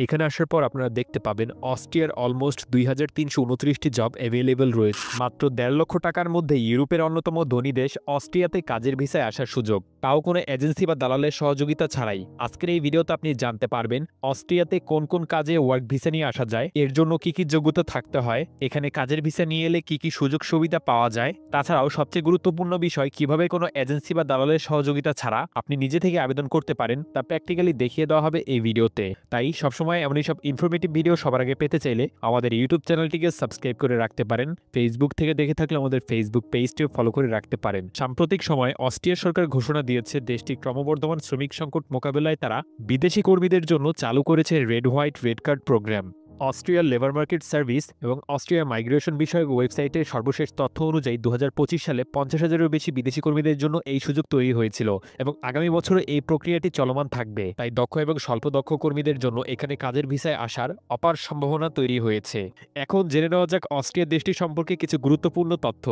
এখানে আসার পর আপনারা দেখতে পাবেন অস্ট্রিয়ার অলমোস্ট 2329টি জব অ্যাভেলেবল রয়েছে। মাত্র ১.৫ লক্ষ টাকার মধ্যে ইউরোপের অন্যতম ধনী দেশ অস্ট্রিয়াতে কাজের ভিসায় আসার সুযোগ, তাও কোনো এজেন্সি বা দালালের সহযোগিতা ছাড়াই। আজকের এই ভিডিওতে আপনি জানতে পারবেন অস্ট্রিয়াতে কোন কোন কাজে ওয়ার্ক ভিসা নিয়ে আসা যায়, এর জন্য কি কি যোগ্যতা থাকতে হয়, এখানে কাজের ভিসা নিয়ে এলে কি কি সুযোগ সুবিধা পাওয়া যায়। তাছাড়াও সবচেয়ে গুরুত্বপূর্ণ বিষয় কিভাবে কোনো এজেন্সি বা দালালের সহযোগিতা ছাড়া আপনি নিজে থেকে আবেদন করতে পারেন তা প্র্যাকটিক্যালি দেখিয়ে দেওয়া হবে এই ভিডিওতে। তাই সবসময় এমনই সব ইনফরমেটিভ ভিডিও সবার আগে পেতে চাইলে আমাদের ইউটিউব চ্যানেলটিকে সাবস্ক্রাইব করে রাখতে পারেন। ফেসবুক থেকে দেখে থাকলে আমাদের ফেসবুক পেজটিও ফলো করে রাখতে পারেন। সাম্প্রতিক সময় অস্ট্রিয়া সরকার ঘোষণা দিয়েছে দেশটির ক্রমবর্ধমান শ্রমিক সংকট মোকাবেলায় তারা বিদেশি কর্মীদের জন্য চালু করেছে red white red card programme. অস্ট্রিয়ার লেবার মার্কেট সার্ভিস এবং অস্ট্রিয়ার মাইগ্রেশন বিষয়ক ওয়েবসাইটের সর্বশেষ তথ্য অনুযায়ী ২০২৫ সালে ৫০,০০০-এরও বেশি বিদেশি কর্মীদের জন্য এই সুযোগ তৈরি হয়েছিল এবং আগামী বছরে এই প্রক্রিয়াটি চলমান থাকবে। তাই দক্ষ এবং স্বল্প দক্ষ কর্মীদের জন্য এখানে কাজের ভিসায় আসার অপার সম্ভাবনা তৈরি হয়েছে। এখন জেনে নেওয়া যাক অস্ট্রিয়া দেশটি সম্পর্কে কিছু গুরুত্বপূর্ণ তথ্য।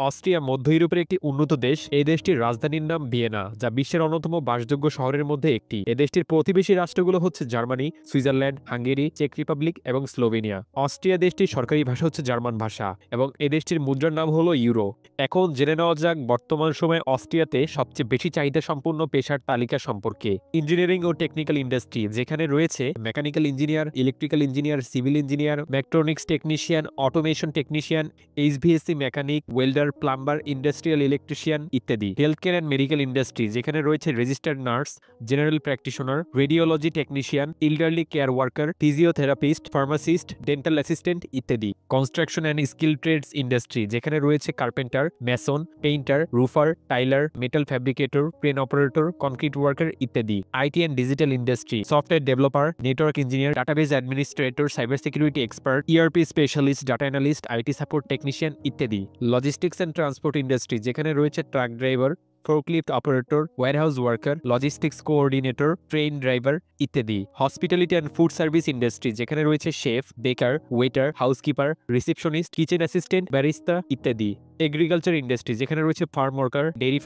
অস্ট্রিয়া মধ্য ইউরোপের একটি উন্নত দেশ। এই দেশটির রাজধানীর নাম ভিয়েনা, যা বিশ্বের অন্যতম বাসযোগ্য শহরের মধ্যে একটি। এ দেশটির প্রতিবেশী রাষ্ট্রগুলো হচ্ছে জার্মানি, সুইজারল্যান্ড, হাঙ্গেরি, চেক রিপাবলিক এবং স্লোভেনিয়া। অস্ট্রিয়া দেশটির সরকারি ভাষা হচ্ছে জার্মান ভাষা এবং এ দেশটির মুদ্রার নাম হলো ইউরো। এখন জেনে নেওয়া যাক বর্তমান সময়ে অস্ট্রিয়াতে সবচেয়ে বেশি চাহিদা সম্পূর্ণ পেশার তালিকা সম্পর্কে। ইঞ্জিনিয়ারিং ও টেকনিক্যাল ইন্ডাস্ট্রি, যেখানে রয়েছে mechanical engineer, electrical engineer, civil engineer, mechatronics technician, automation technician, HVAC mechanic, welder, plumber, industrial electrician ইত্যাদি। Health care and medical industry, যেখানে রয়েছে registered nurse, general practitioner, radiology technician, elderly care worker, physiotherapist, pharmacist, dental assistant ইত্যাদি। Construction and skill trades industry, যেখানে রয়েছে carpenter, mason, painter, roofer, tiler, metal fabricator, crane operator, concrete worker ইত্যাদি। IT and digital industry, software developer, network engineer, database administrator, cyber security expert, ERP specialist, data analyst, IT support technician ইত্যাদি। Logistics and transport industry, যেখানে রয়েছে truck driver, forklift operator, warehouse worker, logistics coordinator, train driver ইত্যাদি। Hospitality and food service industry, যেখানে রয়েছে chef, baker, waiter, housekeeper, receptionist, kitchen assistant, barista ইত্যাদি। Agriculture industry, যেখানে রয়েছে farm worker, dairy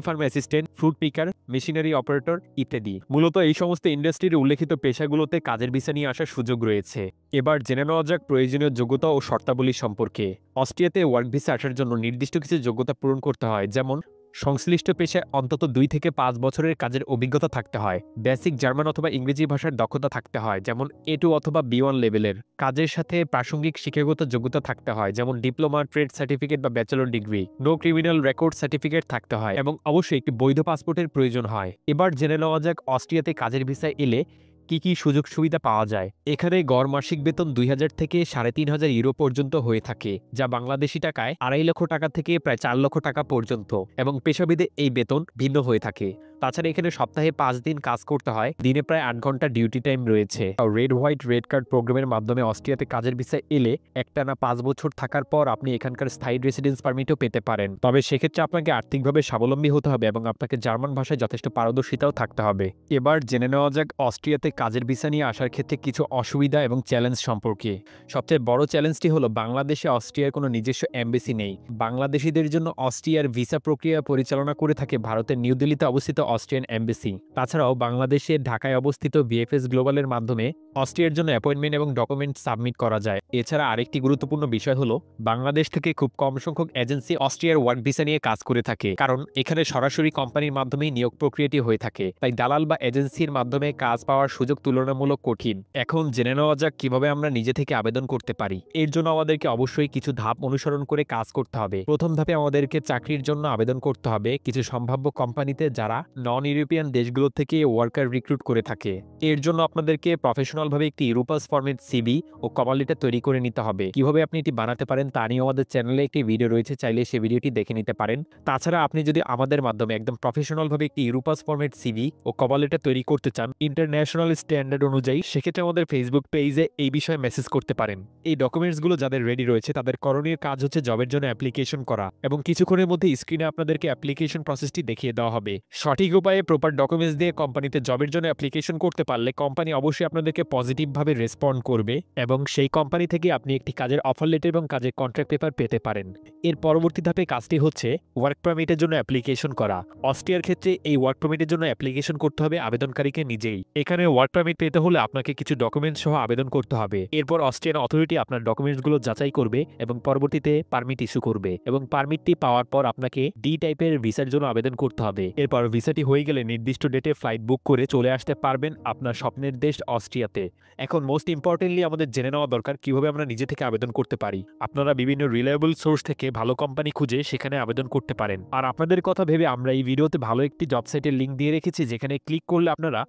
farm assistant, fruit picker, machinery operator ইত্যাদি। মূলত এই সমস্ত ইন্ডাস্ট্রির উল্লেখিত পেশাগুলোতে কাজের ভিসা নিয়ে আসার সুযোগ রয়েছে। এবার জেনে নেওয়া যাক প্রয়োজনীয় যোগ্যতা ও শর্তাবলী সম্পর্কে। অস্ট্রিয়াতে ওয়ার্ক ভিসা আসার জন্য নির্দিষ্ট কিছু যোগ্যতা পূরণ করতে হয়, যেমন সংশ্লিষ্ট পেশায় অন্তত 2 থেকে 5 বছরের কাজের অভিজ্ঞতা থাকতে হয়, বেসিক জার্মান অথবা ইংরেজি ভাষার দক্ষতা থাকতে হয় যেমন A2 অথবা B1 লেভেলের, কাজের সাথে প্রাসঙ্গিক শিক্ষাগত যোগ্যতা থাকতে হয় যেমন ডিপ্লোমা, ট্রেড সার্টিফিকেট বা bachelor degree, no criminal record certificate থাকতে হয় এবং অবশ্যই একটি বৈধ পাসপোর্টের প্রয়োজন হয়। এবার জেনে নেওয়া যাক অস্ট্রিয়াতে কাজের ভিসায় এলে কি কি সুযোগ সুবিধা পাওয়া যায়। এখানে গড় মাসিক বেতন ২,০০০ থেকে ৩,৫০০ ইউরো পর্যন্ত হয়ে থাকে, যা বাংলাদেশি টাকায় ২.৫ লক্ষ টাকা থেকে প্রায় ৪ লক্ষ টাকা পর্যন্ত এবং পেশাভেদে এই বেতন ভিন্ন হয়ে থাকে। তাছাড়া এখানে সপ্তাহে ৫ দিন কাজ করতে হয়, দিনে প্রায় ৮ ঘন্টা ডিউটি টাইম রয়েছে। রেড হোয়াইট রেড কার্ড প্রোগ্রামের মাধ্যমে অস্ট্রিয়াতে কাজের ভিসায় এলে একটানা ৫ বছর থাকার পর আপনি এখানকার স্থায়ী রেসিডেন্স পারমিটও পেতে পারেন। তবে সেক্ষেত্রে আপনাকে আর্থিকভাবে স্বাবলম্বী হতে হবে এবং আপনাকে জার্মান ভাষায় যথেষ্ট পারদর্শিতাও থাকতে হবে। এবার জেনে নেওয়া যাক অস্ট্রিয়াতে কাজের ভিসা নিয়ে আসার ক্ষেত্রে কিছু অসুবিধা এবং চ্যালেঞ্জ সম্পর্কে। সবচেয়ে বড় চ্যালেঞ্জটি হলো বাংলাদেশে অস্ট্রিয়ার কোনো নিজস্ব এমবেসি নেই। বাংলাদেশিদের জন্য অস্ট্রিয়ার ভিসা প্রক্রিয়া পরিচালনা করে থাকে ভারতের নিউ দিল্লিতে অবস্থিত অস্ট্রিয়ান এমবেসি। তাছাড়াও বাংলাদেশের ঢাকায় অবস্থিত ভিএফএস গ্লোবালের মাধ্যমে অস্ট্রিয়ার জন্য অ্যাপয়েন্টমেন্ট এবং ডকুমেন্ট সাবমিট করা যায়। এছাড়া আরেকটি গুরুত্বপূর্ণ বিষয় হলো বাংলাদেশ থেকে খুব কম সংখ্যক এজেন্সি অস্ট্রিয়ার ওয়ার্ক ভিসা নিয়ে কাজ করে থাকে, কারণ এখানে সরাসরি কোম্পানির মাধ্যমেই নিয়োগ প্রক্রিয়াটি হয়ে থাকে। তাই দালাল বা এজেন্সির মাধ্যমে কাজ পাওয়ার সুযোগ তুলনামূলক কঠিন। এখন জেনে নেওয়া যাক কিভাবে আমরা নিজে থেকে আবেদন করতে পারি। এর জন্য আমাদেরকে অবশ্যই কিছু ধাপ অনুসরণ করে কাজ করতে হবে। প্রথম ধাপে আমাদেরকে চাকরির জন্য আবেদন করতে হবে কিছু সম্ভাব্য কোম্পানিতে যারা নন ইউরোপিয়ান দেশগুলো থেকে ওয়ার্কার রিক্রুট করে থাকে। এর জন্য আপনাদেরকে প্রফেশনাল ভাবে একটি ইউরোপাস ফরম্যাট সিভি ও কভার লেটার তৈরি করে নিতে হবে। কিভাবে আপনি এটি বানাতে পারেন তা নিয়ে আমাদের চ্যানেলে একটি ভিডিও রয়েছে, চাইলে সেই ভিডিওটি দেখে নিতে পারেন। তাছাড়া আপনি যদি আমাদের মাধ্যমে একদম প্রফেশনাল ভাবে একটি ইউরোপাস ফরম্যাট সিভি ও কভার লেটার তৈরি করতে চান ইন্টারন্যাশনাল স্ট্যান্ডার্ড অনুযায়ী, সেক্ষেত্রে আমাদের ফেসবুক পেজে এই বিষয়ে মেসেজ করতে পারেন। এই ডকুমেন্টসগুলো যাদের রেডি রয়েছে তাদের করণীয় কাজ হচ্ছে জবের জন্য অ্যাপ্লিকেশন করা এবং কিছুক্ষণের মধ্যে স্ক্রিনে আপনাদেরকে অ্যাপ্লিকেশন প্রসেসটি দেখিয়ে দেওয়া হবে। সঠিক সঠিক উপায়ে প্রপার ডকুমেন্টস দিয়ে কোম্পানিতে জবের জন্য অ্যাপ্লিকেশন করতে পারলে কোম্পানি অবশ্যই আপনাদেরকে পজিটিভভাবে রেসপন্ড করবে এবং সেই কোম্পানি থেকে আপনি একটি কাজের অফার লেটার এবং কাজের কন্ট্রাক্ট পেপার পেতে পারেন। এর পরবর্তী ধাপে কাজটি হচ্ছে ওয়ার্ক পারমিটের জন্য অ্যাপ্লিকেশন করা। অস্ট্রিয়ার ক্ষেত্রে এই ওয়ার্ক পারমিটের জন্য অ্যাপ্লিকেশন করতে হবে আবেদনকারীকে নিজেই। এখানে ওয়ার্ক পারমিট পেতে হলে আপনাকে কিছু ডকুমেন্টস সহ আবেদন করতে হবে। এরপর অস্ট্রিয়ান অথরিটি আপনার ডকুমেন্টসগুলো যাচাই করবে এবং পরবর্তীতে পারমিট ইস্যু করবে এবং পারমিটটি পাওয়ার পর আপনাকে ডি টাইপের ভিসার জন্য আবেদন করতে হবে। এরপর ভিসাটি হয়ে গেলে নির্দিষ্ট ডেটে ফ্লাইট বুক করে চলে আসতে পারবেন আপনার স্বপ্নের দেশ অস্ট্রিয়াতে। এখন মোস্ট ইম্পর্টেন্টলি আমাদের জেনে নেওয়া দরকার কিভাবে আমরা নিজে থেকে আবেদন করতে পারি। আপনারা বিভিন্ন রিলায়েবল সোর্স থেকে ভালো কোম্পানি খুঁজে সেখানে আবেদন করতে পারেন। আর আপনাদের কথা ভেবে আমরা এই ভিডিওতে ভালো একটি জব সাইটের লিঙ্ক দিয়ে রেখেছি, যেখানে ক্লিক করলে আপনারা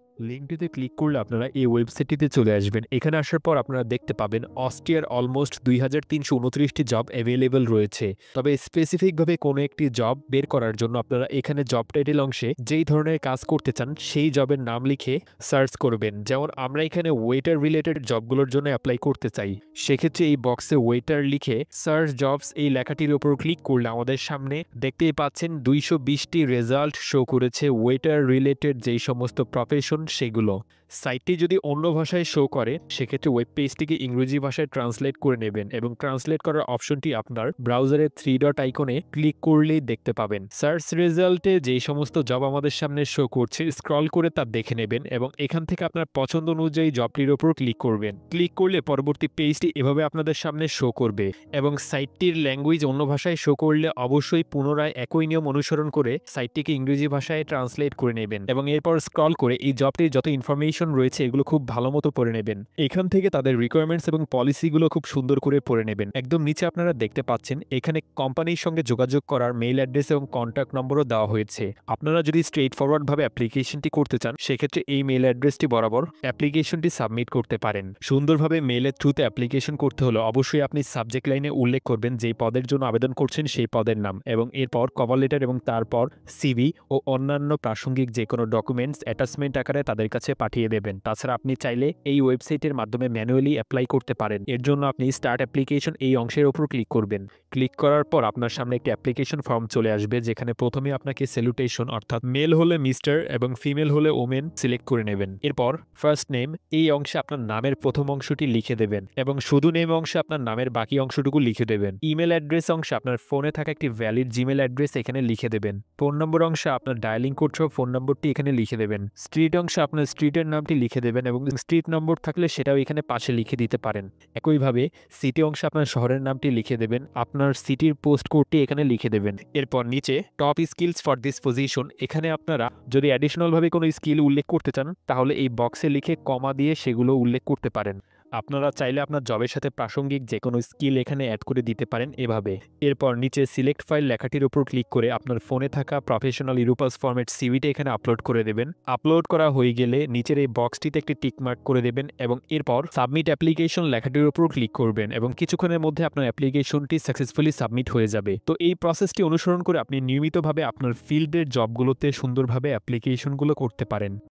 এই ওয়েবসাইটটিতে চলে আসবেন। এখানে আসার পর আপনারা দেখতে পাবেন অস্ট্রিয়ার অলমোস্ট 2329টি জব অ্যাভেলেবল রয়েছে। তবে স্পেসিফিকভাবে কোনো একটি জব বের করার জন্য আপনারা এখানে জব টাইটেল অংশে যেই ধরনের কাজ করতে চান সেই জবের নাম লিখে সার্চ করবেন। যেমন আমরা এখানে ওয়েটার রিলেটেড জবগুলোর জন্য অ্যাপ্লাই করতে চাই, সেক্ষেত্রে এই বক্সে ওয়েটার লিখে সার্চ জবস এই লেখাটির উপর ক্লিক করলে আমাদের সামনে দেখতেই পাচ্ছেন 220টি রেজাল্ট শো করেছে ওয়েটার রিলেটেড যেই সমস্ত প্রফেশন সেগুলো। সাইটটি যদি অন্য ভাষায় শো করে সেক্ষেত্রে ওয়েব পেজটিকে ইংরেজি ভাষায় ট্রান্সলেট করে নেবেন এবং ট্রান্সলেট করার অপশনটি আপনার ব্রাউজারের 3 ডট আইকনে ক্লিক করলেই দেখতে পাবেন। সার্চ রেজাল্টে যেই সমস্ত জব আমাদের সামনে শো করছে স্ক্রল করে তা দেখে নেবেন এবং এখান থেকে আপনার পছন্দ অনুযায়ী জবটির ওপর ক্লিক করবেন। ক্লিক করলে পরবর্তী পেজটি এভাবে আপনাদের সামনে শো করবে এবং সাইটটির ল্যাঙ্গুয়েজ অন্য ভাষায় শো করলে অবশ্যই পুনরায় একই নিয়ম অনুসরণ করে সাইটটিকে ইংরেজি ভাষায় ট্রান্সলেট করে নেবেন এবং এরপর স্ক্রল করে এই জবটির যত ইনফরমেশন রয়েছে এগুলো খুব ভালো মতো পড়ে নেবেন। এখান থেকে তাদের রিকোয়ারমেন্টস এবং পলিসিগুলো খুব সুন্দর করে পড়ে নেবেন। একদম নিচে আপনারা দেখতে পাচ্ছেন এখানে কোম্পানির সঙ্গে যোগাযোগ করার মেইল অ্যাড্রেস এবং কন্ট্যাক্ট নম্বরও দেওয়া হয়েছে। আপনারা যদি স্ট্রেট ফরওয়ার্ড ভাবে অ্যাপ্লিকেশনটি করতে চান সেক্ষেত্রে এই মেইল অ্যাড্রেসটি বরাবর অ্যাপ্লিকেশনটি সাবমিট করতে পারেন। সুন্দরভাবে মেইলের থ্রুতে অ্যাপ্লিকেশন করতে হলে অবশ্যই আপনি সাবজেক্ট লাইনে উল্লেখ করবেন যেই পদের জন্য আবেদন করছেন সেই পদের নাম এবং এরপর কভার লেটার এবং তারপর সিভি ও অন্যান্য প্রাসঙ্গিক যে কোনো ডকুমেন্টস অ্যাটাচমেন্ট আকারে তাদের কাছে পাঠিয়ে দেবেন। তাছাড়া আপনি চাইলে এই ওয়েবসাইটের মাধ্যমে ম্যানুয়ালি অ্যাপ্লাই করতে পারেন। এর জন্য আপনি স্টার্ট অ্যাপ্লিকেশন এই অংশের উপর ক্লিক করবেন। ক্লিক করার পর আপনার সামনে একটি অ্যাপ্লিকেশন ফর্ম চলে আসবে, যেখানে প্রথমে আপনাকে স্যালুটেশন অর্থাৎ মেল হলে মিস্টার এবং ফিমেল হলে ওমেন সিলেক্ট করে নেবেন। এরপর ফার্স্ট নেম এই অংশে আপনার নামের প্রথম অংশটি লিখে দেবেন এবং শুধু নেম অংশে আপনার নামের বাকি অংশটুকু লিখে দেবেন। ইমেল অ্যাড্রেস অংশে আপনার ফোনে থাকা একটি ভ্যালিড জিমেল অ্যাড্রেস এখানে লিখে দেবেন। ফোন নম্বর অংশে আপনার ডায়ালিং কোড সহ ফোন নম্বরটি এখানে লিখে দেবেন। স্ট্রিট অংশে আপনার স্ট্রিটের নামটি লিখে দেবেন এবং স্ট্রিট নম্বর থাকলে সেটাও এখানে পাশে লিখে দিতে পারেন। একইভাবে সিটি অংশে আপনার শহরের নামটি লিখে দেবেন, আপনার সিটির পোস্ট কোডটি এখানে লিখে দেবেন। এরপর নিচে top skills for this position, এখানে আপনারা যদি অ্যাডিশনাল ভাবে কোনো স্কিল উল্লেখ করতে চান তাহলে এই বক্সে লিখে কমা দিয়ে সেগুলো উল্লেখ করতে পারেন। আপনারা চাইলে আপনার জবের সাথে প্রাসঙ্গিক যে কোনো স্কিল এখানে অ্যাড করে দিতে পারেন এভাবে। এরপর নিচে সিলেক্ট ফাইল লেখাটির উপর ক্লিক করে আপনার ফোনে থাকা প্রফেশনাল ইউরোপাস ফরম্যাট সিভিটা এখানে আপলোড করে দেবেন। আপলোড করা হয়ে গেলে নিচের এই বক্সটিতে একটি টিক মার্ক করে দেবেন এবং এরপর সাবমিট অ্যাপ্লিকেশন লেখাটির উপর ক্লিক করবেন এবং কিছুক্ষণের মধ্যে আপনার অ্যাপ্লিকেশনটি সাকসেসফুলি সাবমিট হয়ে যাবে। তো এই প্রসেসটি অনুসরণ করে আপনি নিয়মিতভাবে আপনার ফিল্ডের জবগুলোতে সুন্দরভাবে অ্যাপ্লিকেশনগুলো করতে পারেন।